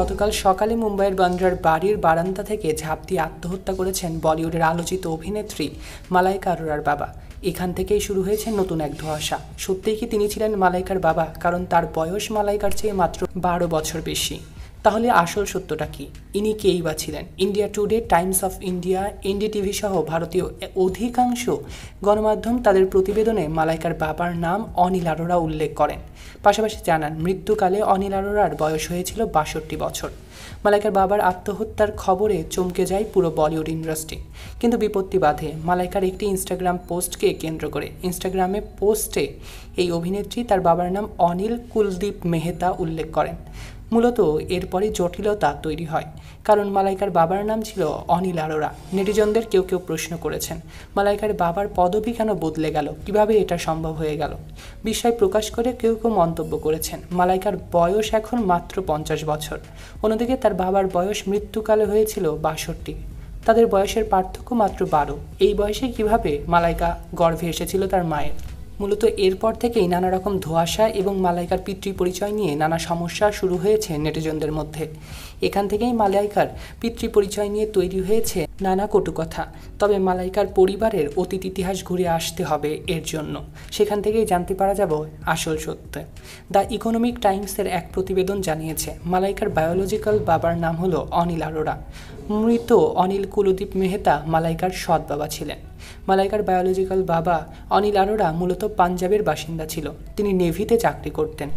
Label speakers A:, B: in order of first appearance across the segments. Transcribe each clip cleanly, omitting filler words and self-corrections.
A: গতকাল সকালে মুম্বাইয়ের বান্দ্রার বাড়ির বারান্দা থেকে ঝাঁপ দিয়ে আত্মহত্যা করেছেন বলিউডের আলোচিত অভিনেত্রী মালাইকা আরোরার বাবা। এখান থেকেই শুরু হয়েছে নতুন এক ধোঁয়াশা। সত্যিই কি তিনি ছিলেন মালাইকার বাবা? কারণ তার বয়স মালাইকার চেয়ে মাত্র 12 বছর বেশি। তাহলে আসল সত্যটা কি? ইনি কেই বা ছিলেন? India today, Times of India, NDTV সহ ভারতীয় অধিকাংশ গণমাধ্যম তাদের প্রতিবেদনে মালাইকার বাবার নাম অনিল আরোরা উল্লেখ করেন। পাশাপাশি জানান মৃত্যুকালে অনিল আরোরার বয়স হয়েছিল 62 বছর। মালাইকার বাবার আত্মহত্যার খবরে চমকে যায় পুরো বলিউড ইন্ডাস্ট্রি। কিন্তু বিপত্তি বাধে মালাইকার একটি ইনস্টাগ্রাম পোস্টকে কেন্দ্র করে। ইনস্টাগ্রামে পোস্টে এই অভিনেত্রী তার বাবার নাম অনিল কুলদীপ মেহতা উল্লেখ করেন। মূলত এরপরই জটিলতা তৈরি হয়, কারণ মালাইকার বাবার নাম ছিল অনিল আরোরা। নেটিজনদের কেউ কেউ প্রশ্ন করেছেন, মালাইকার বাবার পদবি কেন বদলে গেল, কিভাবে এটা সম্ভব হয়ে গেল? বিস্ময় প্রকাশ করে কেউ কেউ মন্তব্য করেছেন, মালাইকার বয়স এখন মাত্র 50 বছর। অন্যদিকে তার বাবার বয়স মৃত্যুকালে হয়েছিল 62। তাদের বয়সের পার্থক্য মাত্র 12। এই বয়সে কিভাবে মালাইকা গর্ভে এসেছিল তার মায়ের? মূলত এরপর থেকেই নানা রকম ধোঁয়াশা এবং মালাইকার পিতৃ পরিচয় নিয়ে নানা সমস্যা শুরু হয়েছে নেটিজনদের মধ্যে। এখান থেকেই মালাইকার পিতৃ পরিচয় নিয়ে তৈরি হয়েছে নানা কটুকথা। তবে মালাইকার পরিবারের অতীত ইতিহাস ঘুরে আসতে হবে এর জন্য। সেখান থেকেই জানতে পারা যাব আসল সত্য। দ্য ইকোনমিক টাইমসের এক প্রতিবেদন জানিয়েছে, মালাইকার বায়োলজিক্যাল বাবার নাম হলো অনিল আরোরা। মৃত অনিল কুলদীপ মেহতা মালাইকার সৎ বাবা ছিলেন। মালাইকার বায়োলজিক্যাল বাবা অনিল আরোরা মূলত পাঞ্জাবের বাসিন্দা ছিল। তিনি নেভিতে চাকরি করতেন।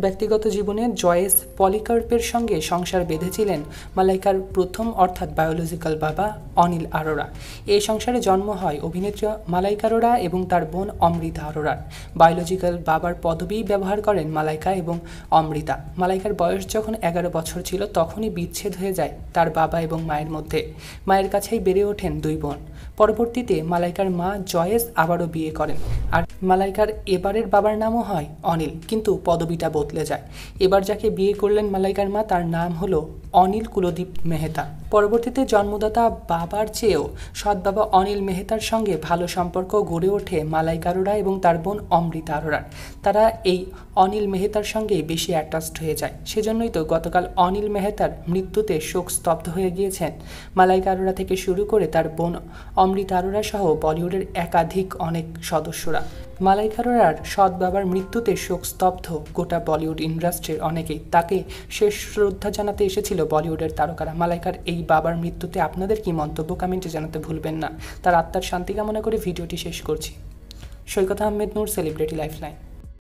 A: ব্যক্তিগত জীবনে জয়েস পলিকার্পের সঙ্গে সংসার বেঁধেছিলেন মালাইকার প্রথম অর্থাৎ বায়োলজিক্যাল বাবা অনিল আরোরা। এই সংসারে জন্ম হয় অভিনেত্রী মালাইকা আরোরা এবং তার বোন অমৃতা আরোরার। বায়োলজিক্যাল বাবার পদবি ব্যবহার করেন মালাইকা এবং অমৃতা। মালাইকার বয়স যখন 11 বছর ছিল তখনই বিচ্ছেদ হয়ে যায় তার বাবা এবং মায়ের মধ্যে। মায়ের কাছেই বেড়ে ওঠেন দুই বোন। পরবর্তীতে মালাইকার মা জয়েস আবারও বিয়ে করেন, আর মালাইকার এবারের বাবার নামও হয় অনিল, কিন্তু পদবিটা বদলে যায়। এবার যাকে বিয়ে করলেন মালাইকার মা তার নাম হলো অনিল কুলদীপ মেহতা। পরবর্তীতে জন্মদাতা বাবার চেয়েও সৎ বাবা অনিল মেহতার সঙ্গে ভালো সম্পর্ক গড়ে ওঠে মালাইকা আরোরা এবং তার বোন অমৃতা আরোরার। তারা এই অনিল মেহতার সঙ্গে বেশি অ্যাটাচড হয়ে যায়। সেজন্যই তো গতকাল অনিল মেহতার মৃত্যুতে শোক স্তব্ধ হয়ে গিয়েছেন মালাইকা আরোরা থেকে শুরু করে তার বোন অমৃতা আরোরা সহ বলিউডের একাধিক অনেক সদস্যরা। মালাইকা আরোরার সৎ বাবার মৃত্যুতে শোক স্তব্ধ গোটা বলিউড ইন্ডাস্ট্রির অনেকেই। তাকে শেষ শ্রদ্ধা জানাতে এসেছিল বলিউডের তারকারা। মালাইকার এই বাবার মৃত্যুতে আপনাদের কি মন্তব্য কমেন্টে জানাতে ভুলবেন না। তার আত্মার শান্তি কামনা করে ভিডিওটি শেষ করছি। সৈকত আহমেদ নূর, সেলিব্রিটি লাইফলাইন।